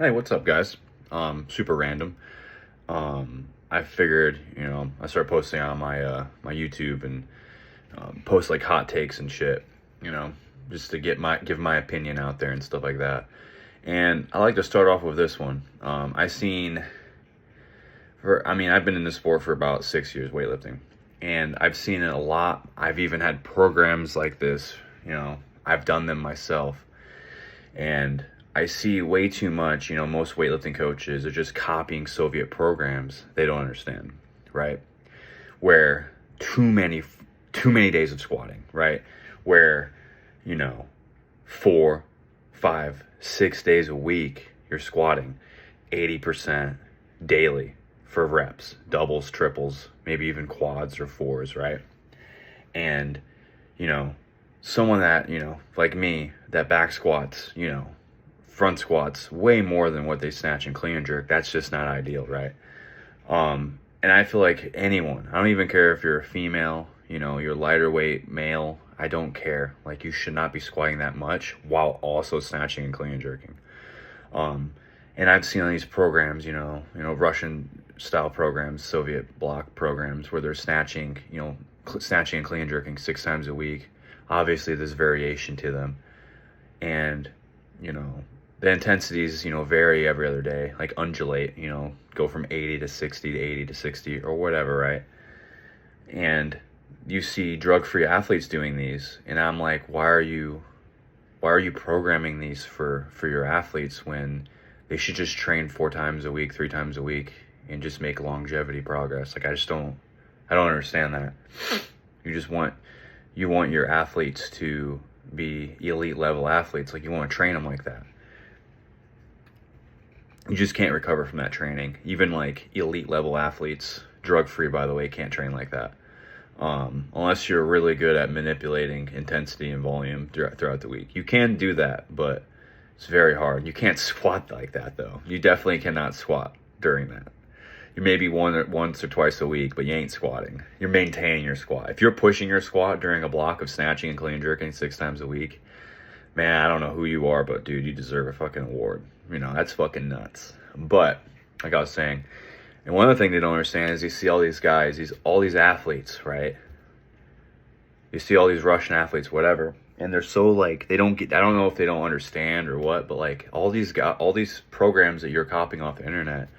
Hey, what's up, guys? Super random. I figured, I started posting on my YouTube and post like hot takes and shit, you know, just to give my opinion out there and stuff like that. And I like to start off with this one. I've been in the sport for about 6 years, weightlifting, and I've seen it a lot. I've even had programs like this, I've done them myself, and I see way too much, most weightlifting coaches are just copying Soviet programs they don't understand, right? Where too many too many days of squatting, right? Where, you know, 4, 5, 6 days a week you're squatting 80% daily for reps, doubles, triples, maybe even quads or fours, right? And, you know, someone that, like me, that back squats, front squats way more than what they snatch and clean and jerk, that's just not ideal, right? And I feel like anyone, I don't even care if you're a female, you're lighter weight male, I don't care. Like, you should not be squatting that much while also snatching and clean and jerking. And I've seen on these programs, Russian style programs, Soviet bloc programs, where they're snatching, snatching and clean and jerking 6 times a week. Obviously, there's variation to them, and the intensities, vary every other day, like undulate, go from 80 to 60 to 80 to 60 or whatever, right? And you see drug-free athletes doing these, and I'm like, why are you programming these for your athletes when they should just train 4 times a week, 3 times a week, and just make longevity progress? Like, I don't understand that. You want your athletes to be elite level athletes. Like, you want to train them like that. You just can't recover from that training. Even like elite level athletes, drug free by the way, can't train like that. Unless you're really good at manipulating intensity and volume throughout the week. You can do that, but it's very hard. You can't squat like that though. You definitely cannot squat during that. You may be once or twice a week, but you ain't squatting. You're maintaining your squat. If you're pushing your squat during a block of snatching and clean jerking 6 times a week, man, I don't know who you are, but dude, you deserve a fucking award. That's fucking nuts. But like I was saying, and one other thing they don't understand is you see all these guys, all these athletes, right? You see all these Russian athletes, whatever, and they're so like they don't get. I don't know if they don't understand or what, but like all these programs that you're copying off the internet,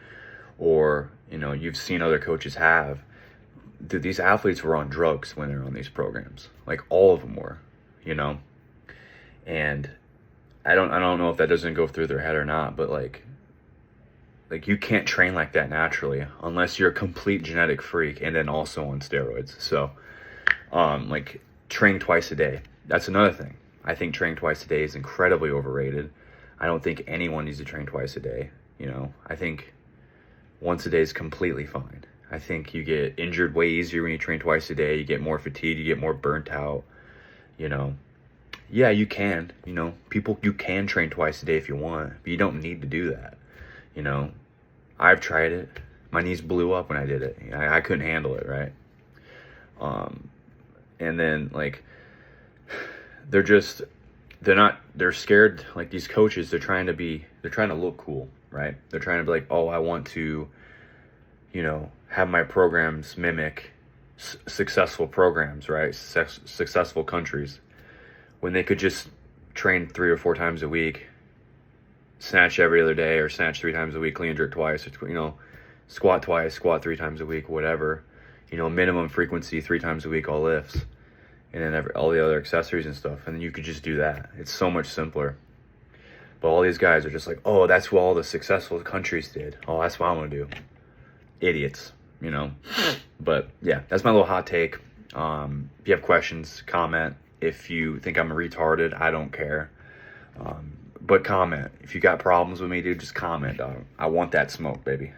or you've seen other coaches have. Dude, these athletes were on drugs when they were on these programs. Like, all of them were, and I don't know if that doesn't go through their head or not, but like you can't train like that naturally unless you're a complete genetic freak and then also on steroids. So, like, train twice a day. That's another thing. I think training twice a day is incredibly overrated. I don't think anyone needs to train twice a day. I think once a day is completely fine. I think you get injured way easier when you train twice a day. You get more fatigued. You get more burnt out. Yeah, you can. You can train twice a day if you want, but you don't need to do that. I've tried it. My knees blew up when I did it. I couldn't handle it, right? And then like they're scared. Like, these coaches, they're trying to look cool, right? They're trying to be like, oh, I want to, have my programs mimic successful programs, right? Successful countries, when they could just train 3 or 4 times a week, snatch every other day, or snatch 3 times a week, clean and jerk twice, squat twice, squat 3 times a week, whatever, minimum frequency 3 times a week, all lifts, and then all the other accessories and stuff, and then you could just do that. It's so much simpler. But all these guys are just like, oh, that's what all the successful countries did. Oh, that's what I'm gonna do. Idiots, But yeah, that's my little hot take. If you have questions, comment. If you think I'm retarded, I don't care. But comment. If you got problems with me, dude, just comment, dog. I want that smoke, baby.